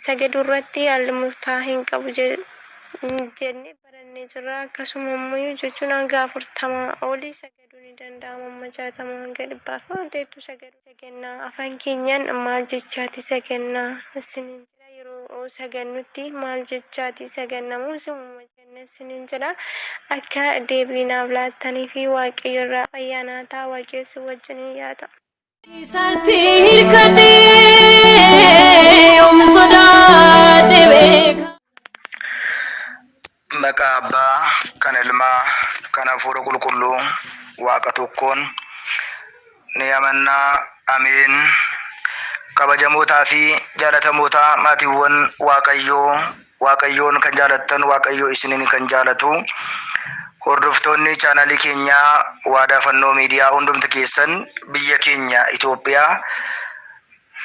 sagadu irratti haalli murtaa'e qabu jennee barannee jirra. Akkasuma immoo jechuun hanga 40 olii sagaduu ni danda'ama. Amma 60 hanga 100 ta'etu sagannaa. Afaan keenyaan maal jechaati sagannaa isiniin jira. Yeroo sagannutti maal jechaati sagannamu simuma jennee isiniin jira. Akka deebiinaaf laattanii fi waaqayyo irraa ayyaana ta'a. Waaqayyo si wajjin yaa ta'u. Maka Abbaa kan Ilmaa kan Hafuura Qulqulluu Waaqa tokkoon ni amannaa. Ameen. Kabajamootaa fi jaallatamoota maatiiwwan Waaqayyoon kan jaalattan, Waaqayyo isiniin kan jaalatu hordoftoonni chaanalii keenyaa Waadaa Fannoo Miidiyaa hundumti keessan biyya keenya Itoophiyaa,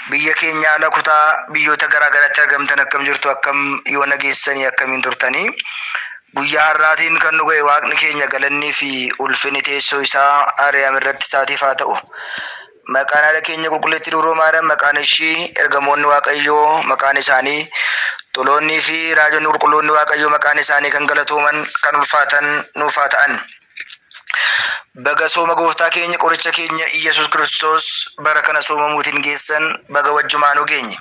biyya keenya ala kutaa biyyoota garaagaraatti argamtan akkam jirtu, akkam yoo nageessanii akkamiin turtanii. Guyyaa har'aatiin kan nu ga'e Waaqni keenya galannii fi ulfinni teessoo isaa Ariyaam irratti isaatiif haa ta'u. Maqaan haadha keenya qulqulleettii Dubroo Maariyaam, maqaan ishii ergamoonni Waaqayyoo maqaan isaanii, toloonnii fi raajonni qulqulloonni Waaqayyoo maqaan isaanii kan galatooman kan ulfaatan nuuf haa ta'an. Baga sooma gooftaa keenya qoricha keenya Iyyasuus Kiristoos bara kana soomamuutiin geessan baga wajjumaan geenye.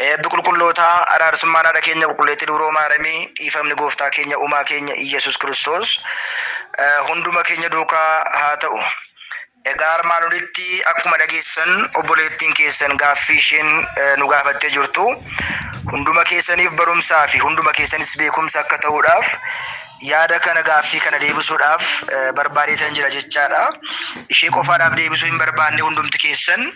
Eebbi qulqullootaa araarsummaan haadha keenya qulqulleettii Dubroo Maariyaamii, dhiifamni gooftaa keenya uumaa keenya Iyyasuus Kiristoos hunduma keenya duukaa haa ta'u. Egaa armaan olitti akkuma dhageessan obboleettiin keessan gaaffii isheen nu gaafattee jirtu hunduma keessaniif barumsaa fi hunduma keessanis beekumsa akka ta'uudhaaf yaada kana gaaffii kana deebisuudhaaf barbaadeetan jira jechaadha. Ishee qofaadhaaf deebisuu hin barbaanne hundumti keessan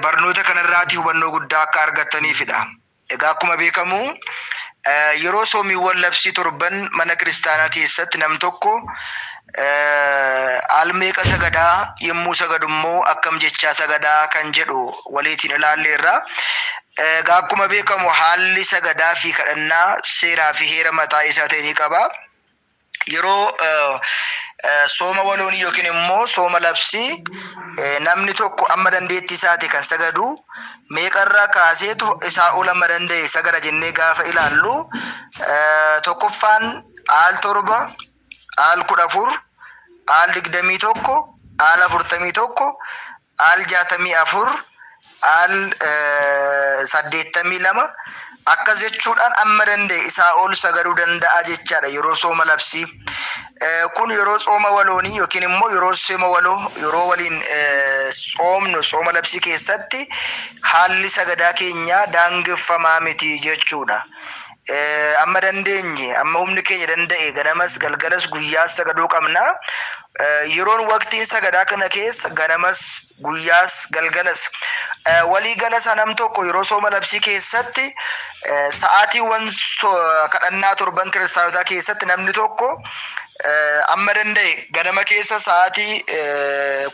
barnoota kanarraatii hubannoo guddaa akka argattaniifidha. Egaa akkuma beekamu yeroo soomiiwwan labsii torban mana kiristaanaa keessatti nam tokko almeeqa sagadaa yommuu sagadummoo akkam jechaa sagadaa kan jedhu waliitiin ilaalleerra. Egaa akkuma beekamu haalli sagadaa fi kadhannaa seeraa fi heera mataa isaa ta'e ni qaba. Yeroo sooma waloonii yookiin immoo sooma labsii namni tokko amma dandeettii isaati kan sagadu meeqarraa kaaseetu isaa ol amma danda'e sagada jennee gaafa ilaallu tokkoffaan al 7, al 14, al 21, al 41, al 64, al 82 akkas jechuudhaan amma danda'e isaa ol sagaduu danda'a jechaadha yeroo sooma labsii. Kun yeroo sooma waloonii yookiin immoo yeroo sooma waloo yeroo waliin soomnu sooma labsii keessatti haalli sagadaa keenyaa daangeffamaa miti jechuudha. Amma dandeenye amma humni keenya danda'e ganamas galgalas guyyaas sagaduu qabna. Yeroon waqtiin sagadaa kana keessa ganamas guyyaas galgalas walii gala sanam tokko yeroo sooma labsii keessatti sa'aatiiwwan kadhannaa torban kiristaanotaa keessatti namni tokko amma danda'e ganama keessa sa'aatii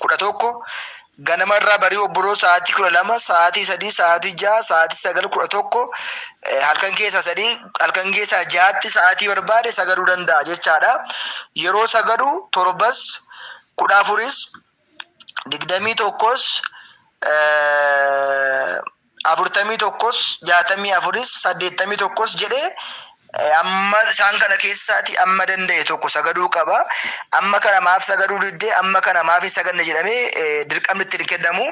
11, ganama irraa barii obboroo sa'aatii 12, sa'aatii 3, sa'aatii 6, sa'aatii 9, 11, halkan keessa 3, halkan keessa 6tti sa'aatii barbaade sagaduu danda'a jechaadha. Yeroo sagadu torbas 14s 21s 41s 64s 81s jedhee amma isaan kana keessaati amma danda'e tokko sagaduu qaba. Amma kana maaf sagaduu diddee amma kana maaf saganna jedhamee dirqamni itti kennamu.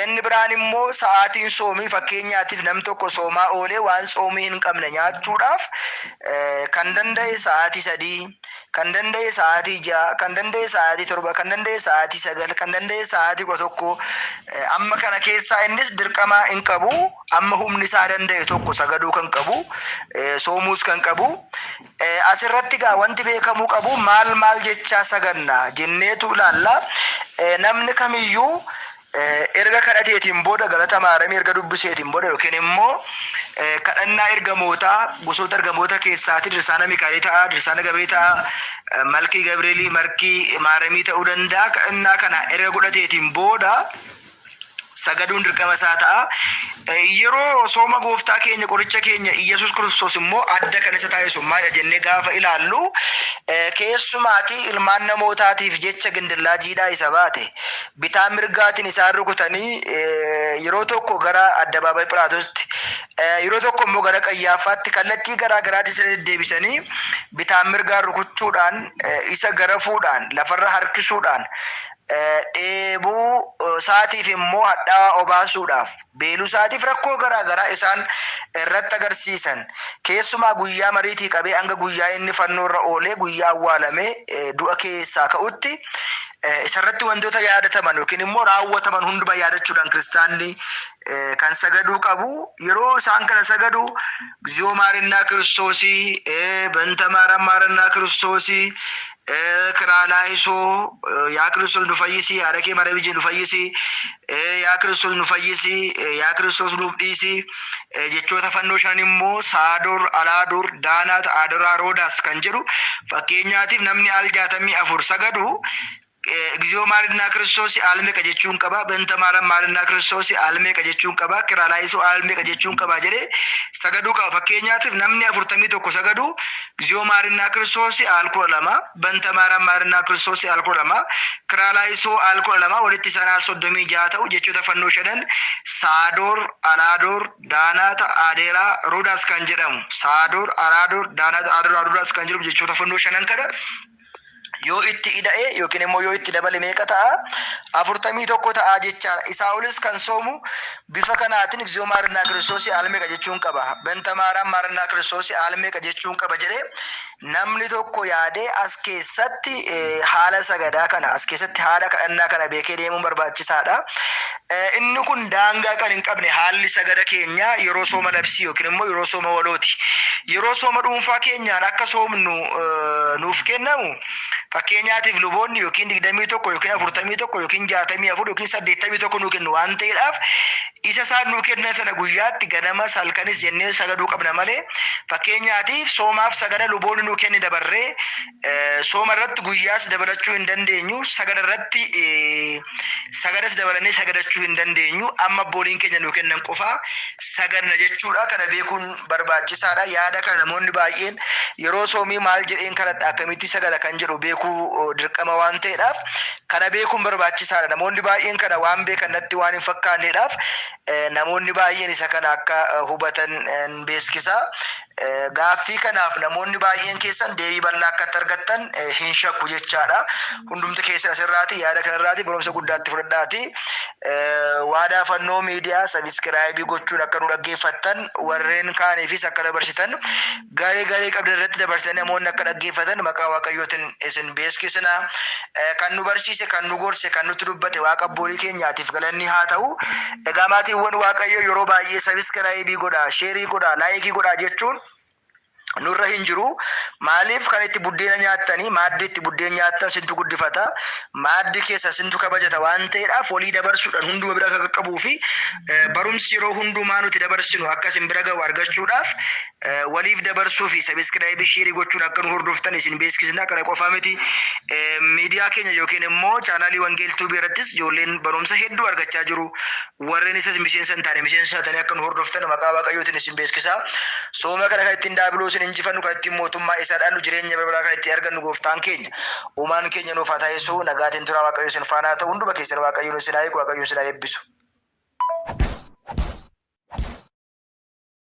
Inni biraan immoo sa'aatiin soomii fakkeenyaatiif nam tokko soomaa oolee waan soomii hin qabne nyaachuudhaaf kan danda'e sa'aatii 3, kan danda'e sa'aatii 6, kan danda'e sa'aatii 7, kan danda'e sa'aatii 9, kan danda'e sa'aatii 11 amma kana keessaa innis dirqama hin qabu. Amma humni isaa danda'e tokko sagaduu kan qabu, soomuus kan qabu. Asirratti gaa wanti beekamuu qabu maal jechaa saganna jenneetu ilaalla. Namni kamiyyuu erga kadhateetiin booda galata maaramii erga dubbiseetiin booda yookiin immoo kadhannaa ergamootaa gosoota ergamoota keessaatti dirsaana Mikaa'elii ta'a, dirsaana Gabriel ta'a, malkii Gabrielii, markii maaramii ta'uu danda'a. Kadhannaa kana erga godhateetiin booda sagaduun dirqama isaa ta'a. Yeroo sooma gooftaa keenya qoricha keenya Iyesuus Kiristoos immoo adda kan isa taasisu maal jennee gaafa ilaallu keessumaatii ilmaan namootaatiif jecha gindillaajiidhaa isa baate bitaa mirgaatiin isaan rukutanii yeroo tokko gara addabaabayi Philaatoositti yeroo tokko immoo gara Qayyaafaatti kallattii garaa garaatti isa deddeebisanii bitaa mirgaan rukuchuudhaan isa garafuudhaan lafarra harkisuudhaan dheebuu saatiif immoo hadhaa obaasuudhaaf beeluu saatiif rakkoo garaa garaa isaan irratti agarsiisan. Keessumaa guyyaa mariitii qabee hanga guyyaa inni fannoo irra oolee guyyaa awwaalamee du'a keessaa ka'utti isarratti wantoota yaadataman yookiin immoo raawwataman hunduma yaadachuudhaan kiristaanni kan sagaduu qabu. Yeroo isaan kana sagadu እግዚኦ ማረና ክርስቶስ በእንተ ማርያም ማረና ክርስቶስ ክራላይሶ ያ ክርስቶስ ኑፈይሲ አረኬ ማረብጂ ኑፈይሲ ያ ክርስቶስ ኑፈይሲ ያ ክርስቶስ ኑፍዲሲ jechoota fannoo shan immoo saadur alaadur daanaat adoraa roodaas kan jedhu fakkeenyaatiif namni al 64 sagadu እግዚኦ ማረና ክርስቶስ አልሜቀ jechuun qaba በእንተ ማርያም ማረና ክርስቶስ አልሜቀ jechuun qaba ክራላይሶ አልሜቀ jechuun qaba jedhe sagadu qaba. Fakkeenyaatiif namni 41 sagadu እግዚኦ ማረና ክርስቶስ አልኩ ለማ በእንተ ማርያም ማረና ክርስቶስ አልኩ ለማ ክራላይሶ አልኩ ለማ ወለቲ ሰናል ሶዶሚ ጃታው jechoota fannoo shanan saadur alaadur daanaat adeera roodaas kan jedhamu saadur alaadur daanaat adeera roodaas kan jedhamu jechoota fannoo shanan kana yoo itti ida'e yookiin immoo yoo itti dabale meeqa ta'a 41 ta'a jechaadha. Isaa olis kan soomu bifa kanaatiin እግዚኦ ማረና ክርስቶስ አልሜቀ jechuun qaba በእንተ ማርያም ማረና ክርስቶስ አልሜቀ jechuun qaba jedhe namni tokko yaadee as keessatti haala sagadaa kana as keessatti haala kadhannaa kana beekee deemuun barbaachisaadha. Inni kun daangaa kan hin qabne haalli sagada keenya yeroo sooma labsii yookiin immoo yeroo sooma walooti. Yeroo sooma dhuunfaa keenyaan akka soomnu nuuf kennamu fakkeenyaatiif luboonni yookiin 21 yookiin 41 yookiin 64 yookiin 81 nuu kennu waan ta'eedhaaf isa isaan nuu kennan sana guyyaatti ganama salkanis jennee sagaduu qabna malee fakkeenyaatiif soomaaf sagada luboonni nuu kenni dabarree sooma irratti guyyaas dabalachuu hin dandeenyu sagada irratti sagadas dabalannee sagadachuu hin dandeenyu amma booliin keenya nuu kennan qofa sagadna jechuudha. Kana beekuun barbaachisaadha. Yaada kana namoonni baay'een yeroo soomii maal jedheen kanatti akkamitti sagada kan jedhu beekuu dirqama waan ta'eedhaaf kana beekuun barbaachisaadha. Namoonni baay'een kana waan beekan natti waan hin fakkaanneedhaaf namoonni baay'een isa kana akka hubatan beeksisa. Gaaffii kanaaf namoonni baay'een keessan deebii bal'aa akka argattan hin shakku jechaadha. Hundumti keessan asirraati yaada kanarraati barumsa guddaatti fudhadhaati. Waadaa fannoo miidiyaa sabiskiraayibii gochuun akka nu dhaggeeffattan warreen kaaniifis akka dabarsitan garee qabdan irratti dabarsitanii namoonni akka dhaggeeffatan maqaa waaqayyootiin isin beeksisna. Kan nu barsiise kan nu gorse kan nutti dubbate waaqa abbootii keenyaatiif galanni haa ta'u. Egaa maatiiwwan waaqayyoo yeroo baay'ee sabiskiraayibii godhaa sheerii godhaa laayikii godhaa jechuun nurra hin jiru. Maaliif kan itti buddeena nyaattanii maaddii itti buddeena nyaattan sintu guddifata maaddii keessa sintu kabajata waan ta'eedhaaf walii dabarsuudhaan hunduma bira akka qaqqabuu fi barumsi yeroo hundumaa nuti dabarsinu akka isin bira ga'u argachuudhaaf waliif dabarsuu fi sabiskiraayibii sheerii gochuun akka nu hordoftan isin beeksisna. Kana qofaa miti miidiyaa keenya yookiin immoo chaanaalii wangeeltuu birattis ijoolleen barumsa hedduu argachaa jiru. Warreen isas miseensa hin taane miseensa ta'anii akka nu hordoftan maqaa waaqayyootiin isin beeksisa. Sooma kana kan ittiin daabiloosin injifannu kan ittiin mootummaa isaa dhaalu jireenya barbaraa kan ittiin argannu gooftaan keenya uumaan keenya nuuf haa taasisu. Nagaatiin tura waaqayyo isin faana haa ta'u hunduma keessan waaqayyoon isin haa eegu waaqayyoon isin haa eebbisu.